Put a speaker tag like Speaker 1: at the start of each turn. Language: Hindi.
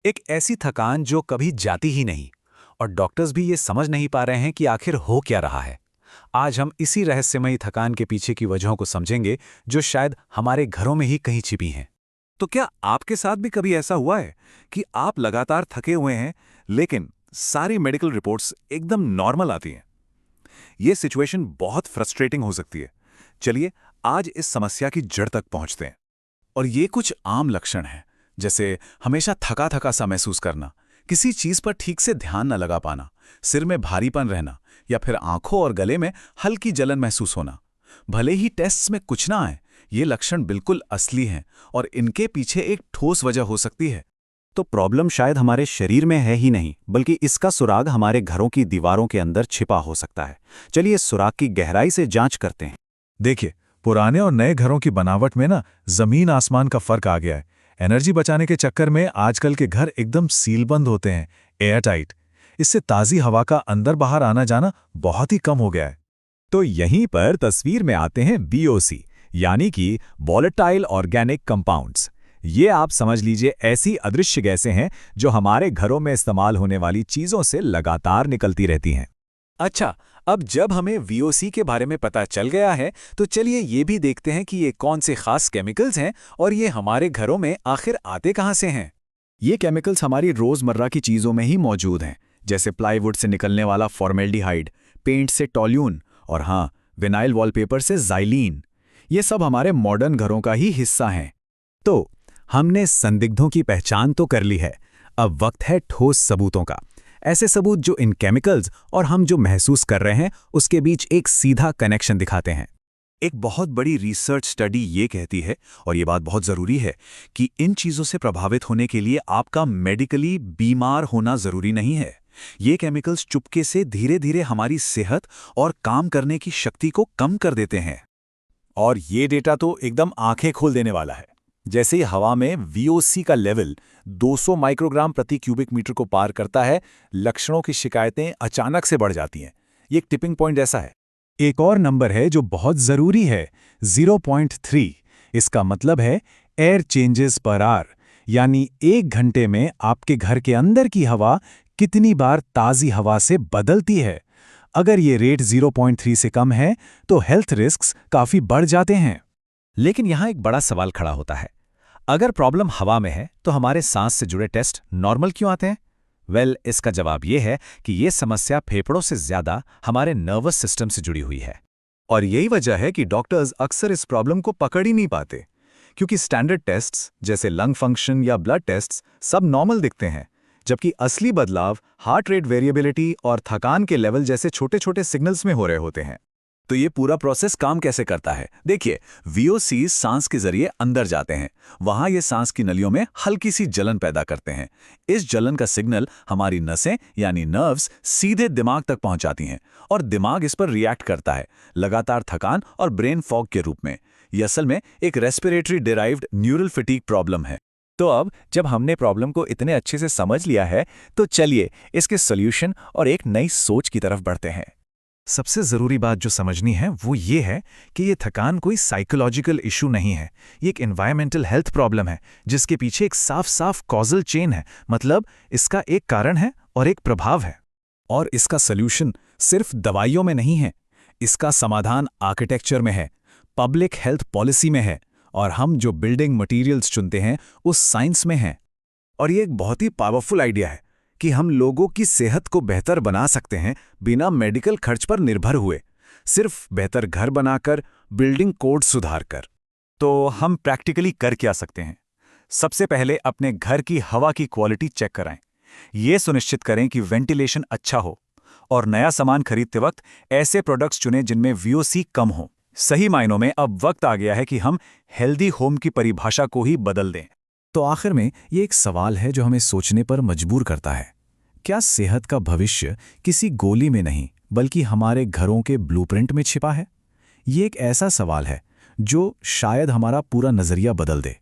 Speaker 1: एक ऐसी थकान जो कभी जाती ही नहीं, और डॉक्टर्स भी ये समझ नहीं पा रहे हैं कि आखिर हो क्या रहा है। आज हम इसी रहस्यमयी थकान के पीछे की वजहों को समझेंगे, जो शायद हमारे घरों में ही कहीं छिपी हैं।
Speaker 2: तो क्या आपके साथ भी कभी ऐसा हुआ है कि आप लगातार थके हुए हैं, लेकिन सारी मेडिकल रिपोर्ट्स एकदम नॉर्मल आती हैं? ये सिचुएशन बहुत फ्रस्ट्रेटिंग हो सकती है। चलिए, आज इस समस्या की जड़ तक पहुंचते हैं। और ये कुछ आम लक्षण हैं, जैसे हमेशा थका थका सा महसूस करना, किसी चीज पर ठीक से ध्यान न लगा पाना, सिर में भारीपन रहना, या फिर आंखों और गले में हल्की जलन महसूस होना। भले ही टेस्ट्स में कुछ ना आए, ये लक्षण बिल्कुल असली हैं और इनके पीछे एक ठोस वजह हो सकती है।
Speaker 1: तो प्रॉब्लम शायद हमारे शरीर में है ही नहीं, बल्कि इसका सुराग हमारे घरों की दीवारों के अंदर छिपा हो सकता है। चलिए इस सुराग की गहराई से जांच करते हैं।
Speaker 2: देखिए, पुराने और नए घरों की बनावट में ना जमीन आसमान का फर्क आ गया है। एनर्जी बचाने के चक्कर में आजकल के घर एकदम सीलबंद होते हैं, एयर टाइट। इससे ताज़ी हवा का अंदर बाहर आना जाना बहुत ही कम हो गया है।
Speaker 1: तो यहीं पर तस्वीर में आते हैं बीओसी, यानी कि वॉलेटाइल ऑर्गेनिक कंपाउंड्स। ये आप समझ लीजिए ऐसी अदृश्य गैसें हैं जो हमारे घरों में इस्तेमाल होने वाली चीज़ों से लगातार निकलती रहती हैं। अच्छा, अब जब हमें वीओसी के बारे में पता चल गया है, तो चलिए ये भी देखते हैं कि ये कौन से खास केमिकल्स हैं और ये हमारे घरों में आखिर आते कहाँ से हैं। ये केमिकल्स हमारी रोज़मर्रा की चीज़ों में ही मौजूद हैं, जैसे प्लाईवुड से निकलने वाला फॉर्मेल्डिहाइड, पेंट से टॉल्यून, और हाँ, विनाइल वॉलपेपर से ज़ाइलीन। ये सब हमारे मॉडर्न घरों का ही हिस्सा हैं। तो हमने संदिग्धों की पहचान तो कर ली है, अब वक्त है ठोस सबूतों का। ऐसे सबूत जो इन केमिकल्स और हम जो महसूस कर रहे हैं उसके बीच एक सीधा कनेक्शन दिखाते हैं।
Speaker 2: एक बहुत बड़ी रिसर्च स्टडी ये कहती है, और ये बात बहुत ज़रूरी है, कि इन चीज़ों से प्रभावित होने के लिए आपका मेडिकली बीमार होना ज़रूरी नहीं है। ये केमिकल्स चुपके से धीरे धीरे हमारी सेहत और काम करने की शक्ति को कम कर देते हैं।
Speaker 1: और ये डेटा तो एकदम आंखें खोल देने वाला है। जैसे ही हवा में वीओसी का लेवल 200 माइक्रोग्राम प्रति क्यूबिक मीटर को पार करता है, लक्षणों की शिकायतें अचानक से बढ़ जाती हैं। ये एक टिपिंग पॉइंट जैसा है। एक और नंबर है जो बहुत ज़रूरी है, 0.3। इसका मतलब है एयर चेंजेस पर आवर, यानी 1 घंटे में आपके घर के अंदर की हवा कितनी बार ताज़ी हवा से बदलती है। अगर ये रेट 0.3 से कम है, तो हेल्थ रिस्क्स काफ़ी बढ़ जाते हैं। लेकिन यहाँ एक बड़ा सवाल खड़ा होता है, अगर प्रॉब्लम हवा में है तो हमारे सांस से जुड़े टेस्ट नॉर्मल क्यों आते हैं? इसका जवाब ये है कि ये समस्या फेफड़ों से ज्यादा हमारे नर्वस सिस्टम से जुड़ी हुई है।
Speaker 2: और यही वजह है कि डॉक्टर्स अक्सर इस प्रॉब्लम को पकड़ ही नहीं पाते, क्योंकि स्टैंडर्ड टेस्ट्स जैसे लंग फंक्शन या ब्लड टेस्ट्स सब नॉर्मल दिखते हैं, जबकि असली बदलाव हार्ट रेट वेरिएबिलिटी और थकान के लेवल जैसे छोटे छोटे सिग्नल्स में हो रहे होते हैं।
Speaker 1: तो ये पूरा प्रोसेस काम कैसे करता है? देखिए, वीओसी सांस के जरिए अंदर जाते हैं। वहां ये सांस की नलियों में हल्की सी जलन पैदा करते हैं। इस जलन का सिग्नल हमारी नसें यानी नर्व्स सीधे दिमाग तक पहुंचाती हैं, और दिमाग इस पर रिएक्ट करता है, लगातार थकान और ब्रेन फॉग के रूप में। ये असल में एक respiratory derived neural fatigue problem है। तो अब जब हमने प्रॉब्लम को इतने अच्छे से समझ लिया है, तो चलिए इसके सॉल्यूशन और एक नई सोच की तरफ बढ़ते हैं। सबसे ज़रूरी बात जो समझनी है वो ये है कि ये थकान कोई साइकोलॉजिकल इशू नहीं है। ये एक एनवायरमेंटल हेल्थ प्रॉब्लम है, जिसके पीछे एक साफ साफ कॉजल चेन है। मतलब इसका एक कारण है और एक प्रभाव है। और इसका सल्यूशन सिर्फ दवाइयों में नहीं है, इसका समाधान आर्किटेक्चर में है, पब्लिक हेल्थ पॉलिसी में है, और हम जो बिल्डिंग मटीरियल्स चुनते हैं उस साइंस में है। और ये एक बहुत ही पावरफुल आइडिया है कि हम लोगों की सेहत को बेहतर बना सकते हैं बिना मेडिकल खर्च पर निर्भर हुए, सिर्फ बेहतर घर बनाकर, बिल्डिंग कोड सुधार कर। तो हम प्रैक्टिकली कर क्या सकते हैं? सबसे पहले अपने घर की हवा की क्वालिटी चेक कराएं। ये सुनिश्चित करें कि वेंटिलेशन अच्छा हो, और नया सामान खरीदते वक्त ऐसे प्रोडक्ट्स चुनें जिनमें वीओसी कम हो। सही मायनों में अब वक्त आ गया है कि हम हेल्दी होम की परिभाषा को ही बदल दें। तो आखिर में ये एक सवाल है जो हमें सोचने पर मजबूर करता है। क्या सेहत का भविष्य किसी गोली में नहीं, बल्कि हमारे घरों के ब्लूप्रिंट में छिपा है? ये एक ऐसा सवाल है जो शायद हमारा पूरा नजरिया बदल दे।